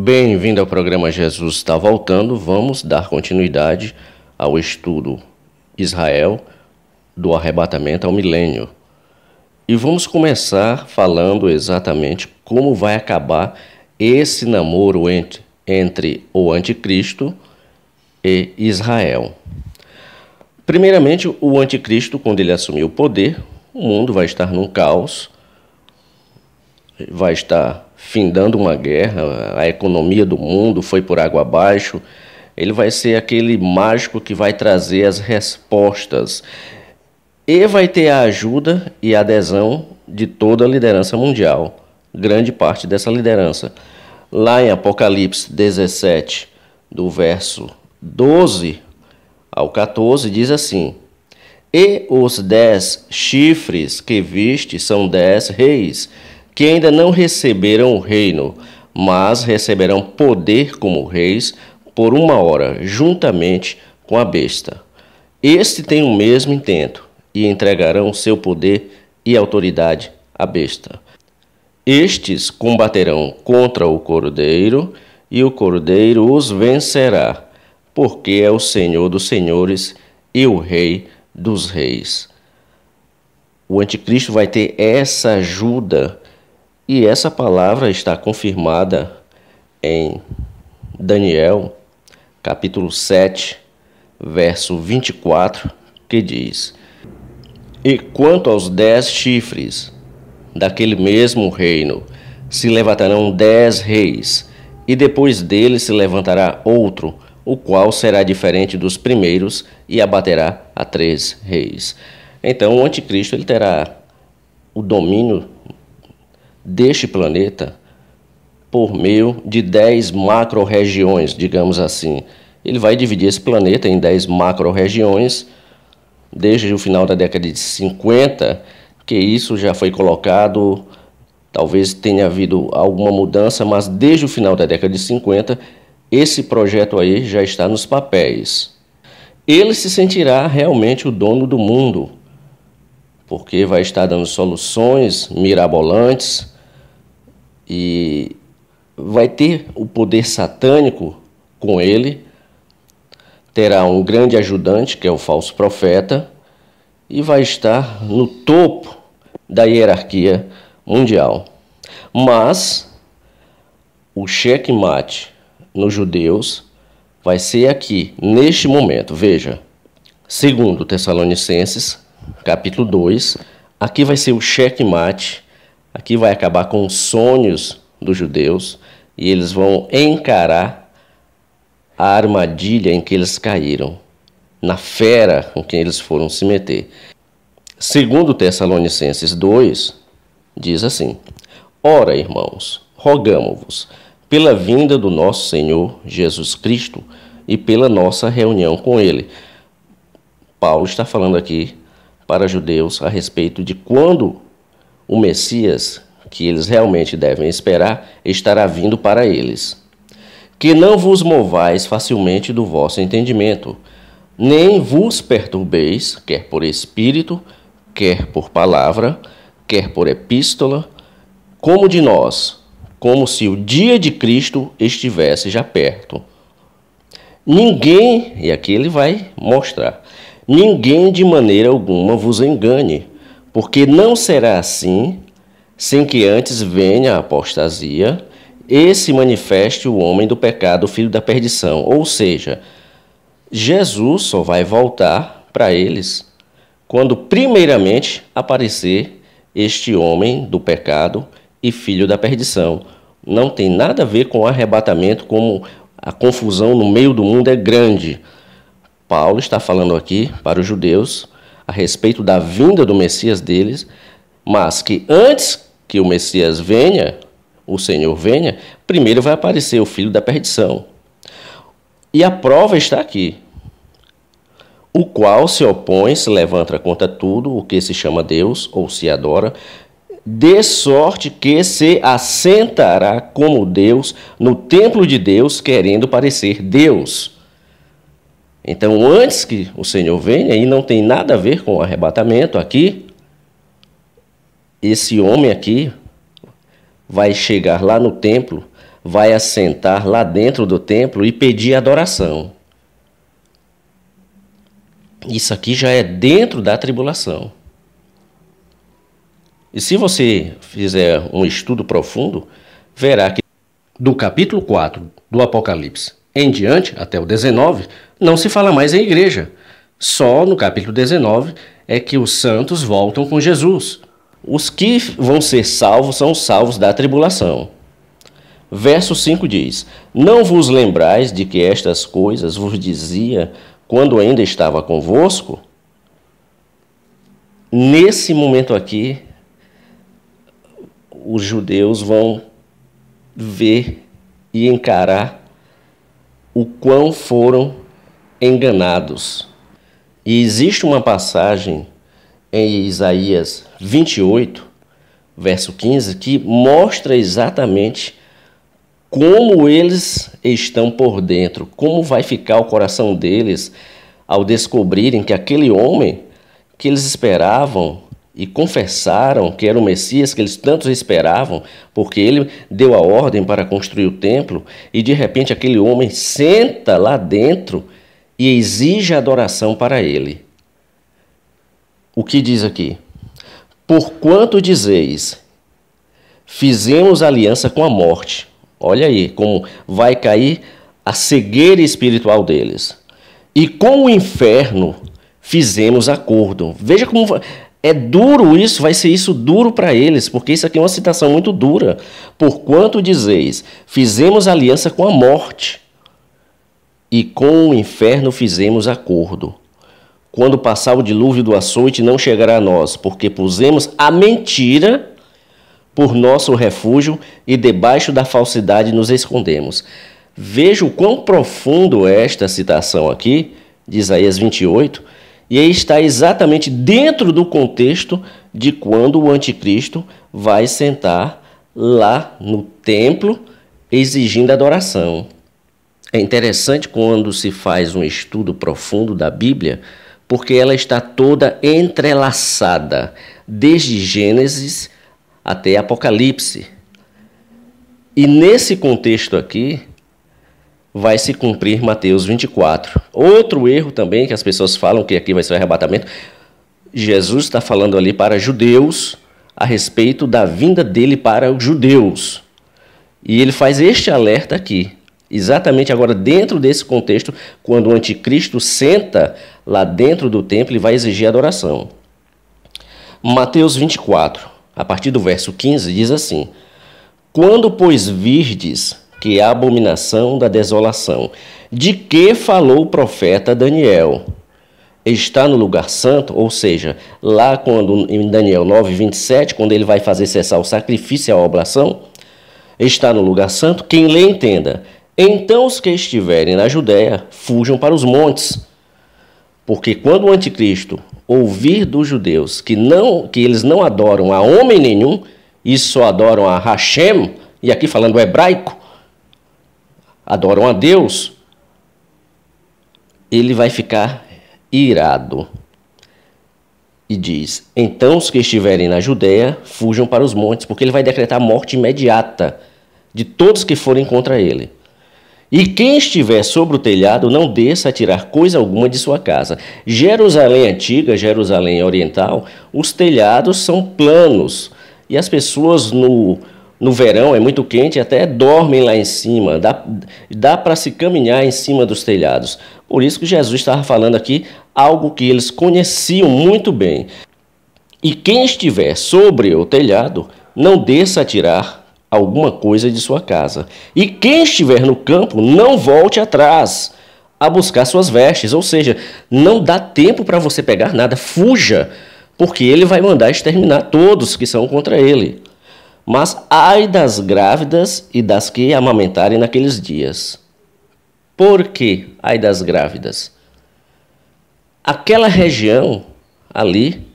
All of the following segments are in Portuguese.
Bem-vindo ao programa Jesus está voltando. Vamos dar continuidade ao estudo Israel do arrebatamento ao milênio. E vamos começar falando exatamente como vai acabar esse namoro entre o anticristo e Israel. Primeiramente, o anticristo, quando ele assumir o poder, o mundo vai estar num caos, vai estar findando uma guerra, a economia do mundo foi por água abaixo. Ele vai ser aquele mágico que vai trazer as respostas e vai ter a ajuda e a adesão de toda a liderança mundial, grande parte dessa liderança. Lá em Apocalipse 17, do verso 12 ao 14, diz assim: E os 10 chifres que viste são 10 reis, que ainda não receberam o reino, mas receberão poder como reis por 1 hora, juntamente com a besta. Este tem o mesmo intento, e entregarão seu poder e autoridade à besta. Estes combaterão contra o Cordeiro, e o Cordeiro os vencerá, porque é o Senhor dos senhores e o Rei dos reis. O anticristo vai ter essa ajuda. E essa palavra está confirmada em Daniel, capítulo 7, verso 24, que diz: E quanto aos 10 chifres daquele mesmo reino, se levantarão 10 reis, e depois dele se levantará outro, o qual será diferente dos primeiros, e abaterá a 3 reis. Então o anticristo ele terá o domínio deste planeta por meio de 10 macro-regiões, digamos assim. Ele vai dividir esse planeta em 10 macro-regiões, desde o final da década de 50, que isso já foi colocado, talvez tenha havido alguma mudança, mas desde o final da década de 50, esse projeto aí já está nos papéis. Ele se sentirá realmente o dono do mundo, porque vai estar dando soluções mirabolantes, e vai ter o poder satânico com ele, terá um grande ajudante, que é o falso profeta, e vai estar no topo da hierarquia mundial. Mas o checkmate nos judeus vai ser aqui, neste momento. Veja, 2 Tessalonicenses, capítulo 2, aqui vai ser o checkmate. Aqui vai acabar com os sonhos dos judeus e eles vão encarar a armadilha em que eles caíram, na fera com que eles foram se meter. 2 Tessalonicenses 2 diz assim: Ora, irmãos, rogamo-vos, pela vinda do nosso Senhor Jesus Cristo e pela nossa reunião com Ele. Paulo está falando aqui para judeus a respeito de quando o Messias, que eles realmente devem esperar, estará vindo para eles. Que não vos movais facilmente do vosso entendimento, nem vos perturbeis, quer por espírito, quer por palavra, quer por epístola, como de nós, como se o dia de Cristo estivesse já perto. Ninguém, e aqui ele vai mostrar, ninguém de maneira alguma vos engane, porque não será assim, sem que antes venha a apostasia e se manifeste o homem do pecado, o filho da perdição. Ou seja, Jesus só vai voltar para eles quando primeiramente aparecer este homem do pecado e filho da perdição. Não tem nada a ver com o arrebatamento, como a confusão no meio do mundo é grande. Paulo está falando aqui para os judeus a respeito da vinda do Messias deles, mas que antes que o Messias venha, o Senhor venha, primeiro vai aparecer o filho da perdição. E a prova está aqui: o qual se opõe, se levanta contra tudo o que se chama Deus ou se adora, de sorte que se assentará como Deus no templo de Deus, querendo parecer Deus. Então, antes que o Senhor venha, e não tem nada a ver com o arrebatamento aqui, esse homem aqui vai chegar lá no templo vai assentar lá dentro do templo e pedir adoração. Isso aqui já é dentro da tribulação. E se você fizer um estudo profundo, verá que do capítulo 4 do Apocalipse em diante, até o 19, não se fala mais em igreja. Só no capítulo 19 é que os santos voltam com Jesus. Os que vão ser salvos são os salvos da tribulação. Verso 5 diz: Não vos lembrais de que estas coisas vos dizia quando ainda estava convosco? Nesse momento aqui, os judeus vão ver e encarar o quão foram enganados. E existe uma passagem em Isaías 28, verso 15, que mostra exatamente como eles estão por dentro, como vai ficar o coração deles ao descobrirem que aquele homem que eles esperavam e confessaram que era o Messias que eles tanto esperavam, porque ele deu a ordem para construir o templo, e de repente aquele homem senta lá dentro e exige adoração para ele. O que diz aqui? Porquanto dizeis, fizemos aliança com a morte. Olha aí como vai cair a cegueira espiritual deles. E com o inferno fizemos acordo. Veja como é duro isso, vai ser isso duro para eles, porque isso aqui é uma citação muito dura. Porquanto dizeis, fizemos aliança com a morte, e com o inferno fizemos acordo. Quando passar o dilúvio do açoite, não chegará a nós, porque pusemos a mentira por nosso refúgio e debaixo da falsidade nos escondemos. Veja o quão profundo é esta citação aqui, de Isaías 28, e aí está exatamente dentro do contexto de quando o anticristo vai sentar lá no templo exigindo adoração. É interessante quando se faz um estudo profundo da Bíblia, porque ela está toda entrelaçada, desde Gênesis até Apocalipse. E nesse contexto aqui, vai se cumprir Mateus 24. Outro erro também que as pessoas falam que aqui vai ser o arrebatamento. Jesus está falando ali para judeus a respeito da vinda dele para os judeus. E ele faz este alerta aqui. Exatamente agora dentro desse contexto, quando o anticristo senta lá dentro do templo e vai exigir adoração. Mateus 24, a partir do verso 15, diz assim: Quando, pois, virdes que a abominação da desolação, de que falou o profeta Daniel, está no lugar santo, ou seja, lá quando em Daniel 9, 27, quando ele vai fazer cessar o sacrifício e a oblação, está no lugar santo, quem lê entenda. Então os que estiverem na Judéia fujam para os montes, porque quando o anticristo ouvir dos judeus que eles não adoram a homem nenhum, e só adoram a Hashem, e aqui falando hebraico, adoram a Deus, ele vai ficar irado. E diz, então os que estiverem na Judéia fujam para os montes, porque ele vai decretar morte imediata de todos que forem contra ele. E quem estiver sobre o telhado, não desça a tirar coisa alguma de sua casa. Jerusalém antiga, Jerusalém oriental, os telhados são planos. E as pessoas no verão, é muito quente, até dormem lá em cima. Dá para se caminhar em cima dos telhados. Por isso que Jesus estava falando aqui algo que eles conheciam muito bem. E quem estiver sobre o telhado, não desça a tirar alguma coisa de sua casa. E quem estiver no campo, não volte atrás a buscar suas vestes. Ou seja, não dá tempo para você pegar nada. Fuja, porque ele vai mandar exterminar todos que são contra ele. Mas ai das grávidas e das que amamentarem naqueles dias. Por que ai das grávidas? Aquela região ali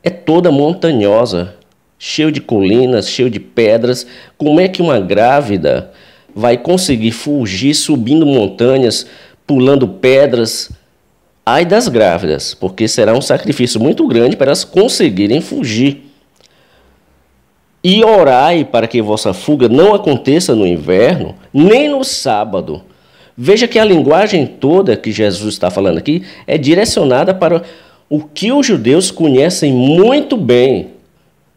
é toda montanhosa, cheio de colinas, cheio de pedras. Como é que uma grávida vai conseguir fugir subindo montanhas, pulando pedras? Ai das grávidas, porque será um sacrifício muito grande para elas conseguirem fugir. E orai para que vossa fuga não aconteça no inverno, nem no sábado. Veja que a linguagem toda que Jesus está falando aqui é direcionada para o que os judeus conhecem muito bem,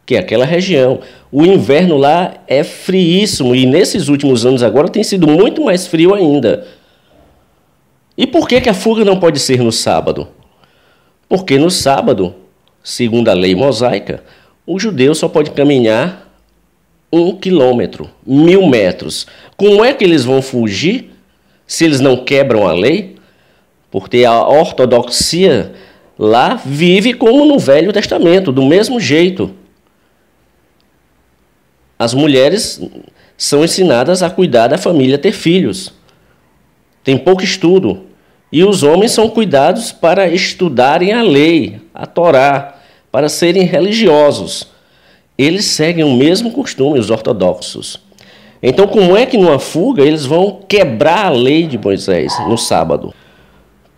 que é aquela região. O inverno lá é friíssimo e nesses últimos anos agora tem sido muito mais frio ainda. E por que a fuga não pode ser no sábado? Porque no sábado, segundo a lei mosaica, o judeu só pode caminhar 1 quilômetro, 1.000 metros. Como é que eles vão fugir se eles não quebram a lei? Porque a ortodoxia lá vive como no Velho Testamento, do mesmo jeito. As mulheres são ensinadas a cuidar da família, ter filhos. Tem pouco estudo. E os homens são cuidados para estudarem a lei, a Torá, para serem religiosos. Eles seguem o mesmo costume, os ortodoxos. Então, como é que numa fuga eles vão quebrar a lei de Moisés no sábado?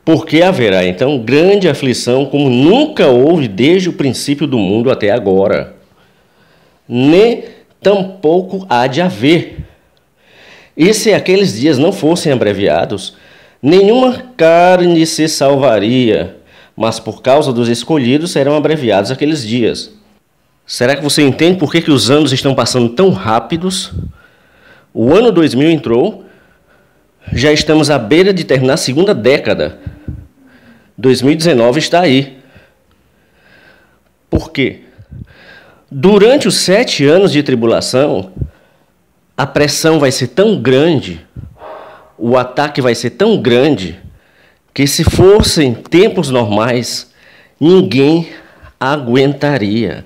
Porque haverá, então, grande aflição como nunca houve desde o princípio do mundo até agora. Nem tampouco há de haver. E se aqueles dias não fossem abreviados, nenhuma carne se salvaria, mas por causa dos escolhidos serão abreviados aqueles dias. Será que você entende por que os anos estão passando tão rápidos? O ano 2000 entrou, já estamos à beira de terminar a segunda década. 2019 está aí. Por quê? Durante os 7 anos de tribulação, a pressão vai ser tão grande, o ataque vai ser tão grande, que se fossem tempos normais, ninguém aguentaria.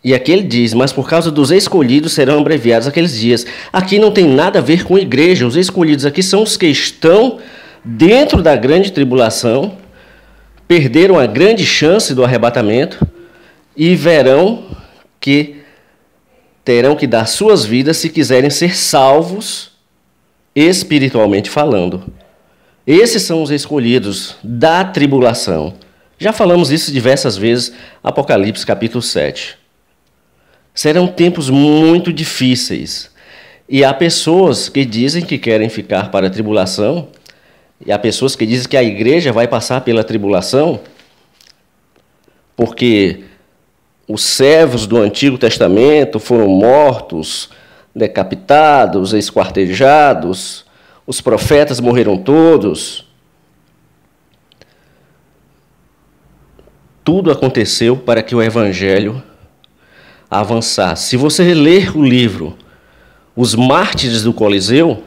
E aqui ele diz, mas por causa dos escolhidos serão abreviados aqueles dias. Aqui não tem nada a ver com igreja. Os escolhidos aqui são os que estão dentro da grande tribulação, perderam a grande chance do arrebatamento e verão que terão que dar suas vidas se quiserem ser salvos espiritualmente falando. Esses são os escolhidos da tribulação. Já falamos isso diversas vezes, Apocalipse capítulo 7. Serão tempos muito difíceis. E há pessoas que dizem que querem ficar para a tribulação, e há pessoas que dizem que a igreja vai passar pela tribulação, porque os servos do Antigo Testamento foram mortos, decapitados, esquartejados, os profetas morreram todos. Tudo aconteceu para que o evangelho avançasse. Se você ler o livro Os Mártires do Coliseu,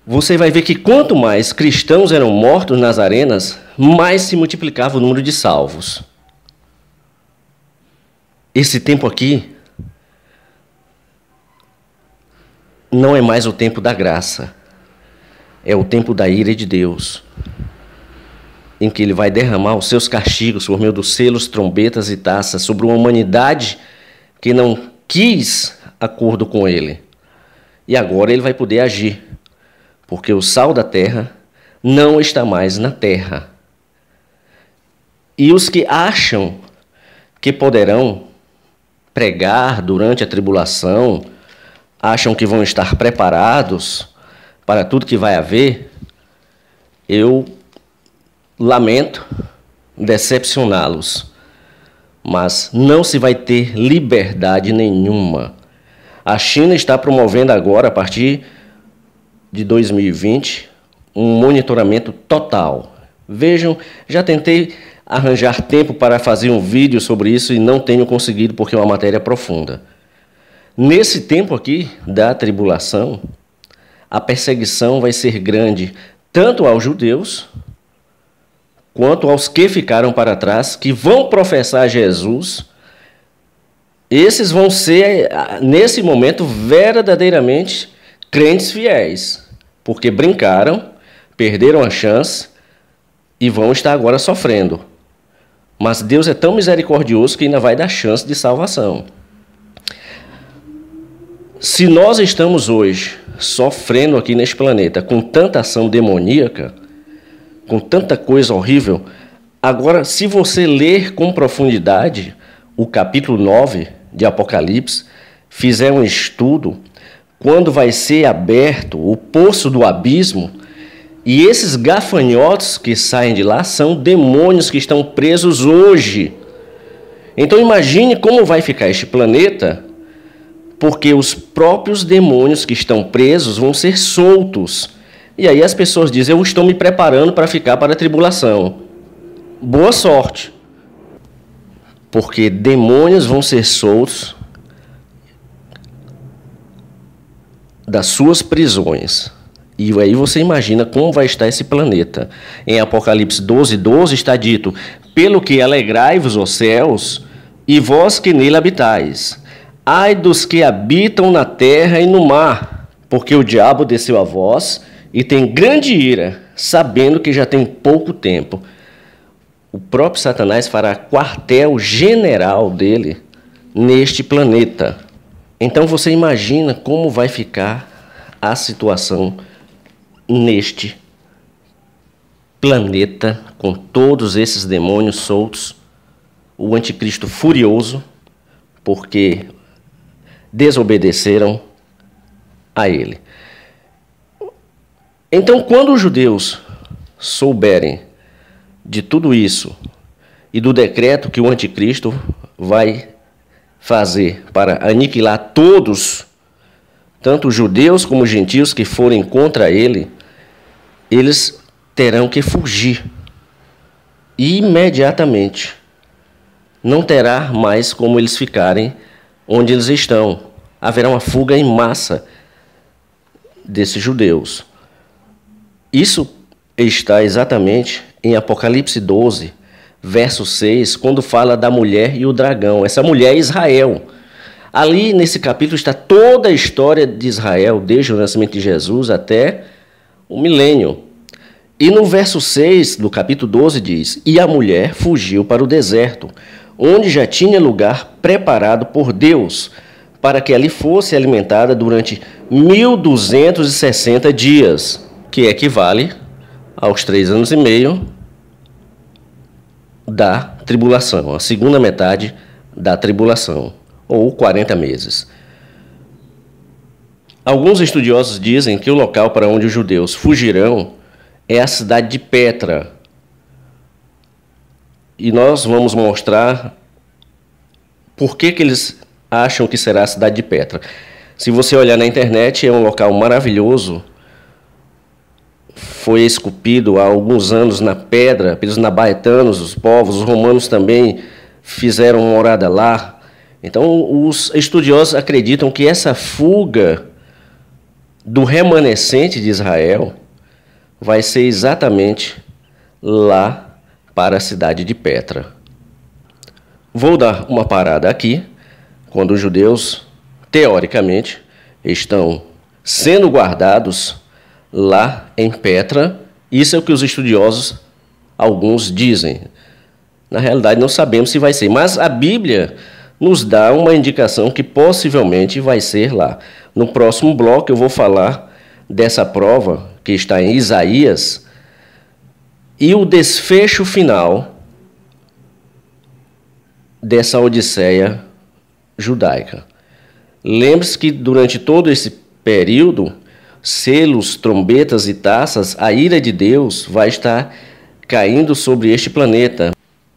você vai ver que quanto mais cristãos eram mortos nas arenas, mais se multiplicava o número de salvos. Esse tempo aqui não é mais o tempo da graça, é o tempo da ira de Deus, em que Ele vai derramar os seus castigos por meio dos selos, trombetas e taças sobre uma humanidade que não quis acordo com Ele. E agora Ele vai poder agir, porque o sal da terra não está mais na terra. E os que acham que poderão pregar durante a tribulação, acham que vão estar preparados para tudo que vai haver, eu lamento decepcioná-los, mas não se vai ter liberdade nenhuma. A China está promovendo agora, a partir de 2020, um monitoramento total. Vejam, já tentei arranjar tempo para fazer um vídeo sobre isso e não tenho conseguido porque é uma matéria profunda. Nesse tempo aqui da tribulação, a perseguição vai ser grande tanto aos judeus quanto aos que ficaram para trás, que vão professar Jesus. Esses vão ser, nesse momento, verdadeiramente crentes fiéis, porque brincaram, perderam a chance e vão estar agora sofrendo. Mas Deus é tão misericordioso que ainda vai dar chance de salvação. Se nós estamos hoje sofrendo aqui neste planeta com tanta ação demoníaca, com tanta coisa horrível, agora, se você ler com profundidade o capítulo 9 de Apocalipse, fizer um estudo, quando vai ser aberto o poço do abismo, e esses gafanhotos que saem de lá são demônios que estão presos hoje. Então imagine como vai ficar este planeta, porque os próprios demônios que estão presos vão ser soltos. E aí as pessoas dizem, eu estou me preparando para ficar para a tribulação. Boa sorte, porque demônios vão ser soltos das suas prisões. E aí você imagina como vai estar esse planeta. Em Apocalipse 12:12 está dito, pelo que alegrai-vos, os céus, e vós que nele habitais. Ai dos que habitam na terra e no mar, porque o diabo desceu a vós e tem grande ira, sabendo que já tem pouco tempo. O próprio Satanás fará quartel general dele neste planeta. Então você imagina como vai ficar a situação neste planeta, com todos esses demônios soltos, o anticristo furioso, porque desobedeceram a ele. Então, quando os judeus souberem de tudo isso e do decreto que o anticristo vai fazer para aniquilar todos, tanto judeus como gentios que forem contra ele, eles terão que fugir imediatamente. Não terá mais como eles ficarem onde eles estão. Haverá uma fuga em massa desses judeus. Isso está exatamente em Apocalipse 12, verso 6, quando fala da mulher e o dragão. Essa mulher é Israel. Ali nesse capítulo está toda a história de Israel, desde o nascimento de Jesus até o milênio. E no verso 6 do capítulo 12 diz, e a mulher fugiu para o deserto, onde já tinha lugar preparado por Deus, para que ali fosse alimentada durante 1260 dias, que equivale aos 3 anos e meio da tribulação, a segunda metade da tribulação, ou 40 meses. Alguns estudiosos dizem que o local para onde os judeus fugirão é a cidade de Petra. E nós vamos mostrar por que eles acham que será a cidade de Petra. Se você olhar na internet, é um local maravilhoso. Foi esculpido há alguns anos na pedra pelos nabaetanos, os povos, os romanos também fizeram morada lá. Então, os estudiosos acreditam que essa fuga do remanescente de Israel vai ser exatamente lá para a cidade de Petra. Vou dar uma parada aqui, quando os judeus, teoricamente, estão sendo guardados lá em Petra. Isso é o que os estudiosos, alguns, dizem. Na realidade, não sabemos se vai ser, mas a Bíblia nos dá uma indicação que possivelmente vai ser lá. No próximo bloco eu vou falar dessa prova que está em Isaías e o desfecho final dessa odisseia judaica. Lembre-se que durante todo esse período, selos, trombetas e taças, a ira de Deus vai estar caindo sobre este planeta.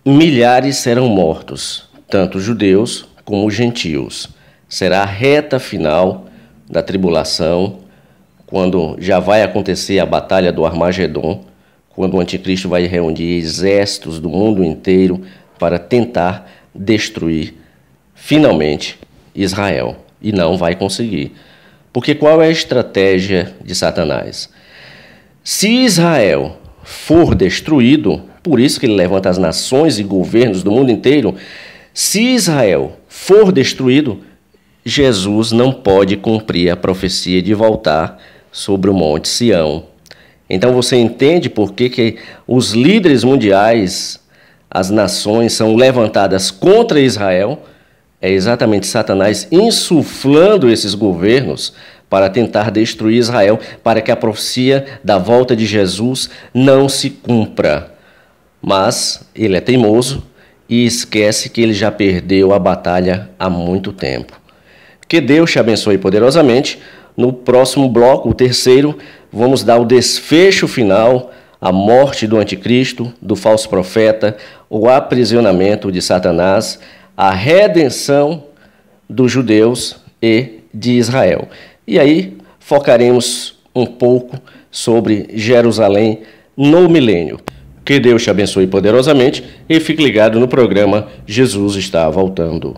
Milhares serão mortos, tanto judeus como gentios. Será a reta final da tribulação, quando já vai acontecer a batalha do Armagedon, quando o anticristo vai reunir exércitos do mundo inteiro para tentar destruir finalmente Israel. E não vai conseguir. Porque qual é a estratégia de Satanás? Se Israel for destruído, por isso que ele levanta as nações e governos do mundo inteiro, se Israel for destruído, Jesus não pode cumprir a profecia de voltar sobre o Monte Sião. Então você entende por que os líderes mundiais, as nações, são levantadas contra Israel? É exatamente Satanás insuflando esses governos para tentar destruir Israel, para que a profecia da volta de Jesus não se cumpra. Mas ele é teimoso e esquece que ele já perdeu a batalha há muito tempo. Que Deus te abençoe poderosamente. No próximo bloco, o terceiro, vamos dar o desfecho final, a morte do anticristo, do falso profeta, o aprisionamento de Satanás, a redenção dos judeus e de Israel. E aí focaremos um pouco sobre Jerusalém no milênio. Que Deus te abençoe poderosamente e fique ligado no programa Jesus está voltando.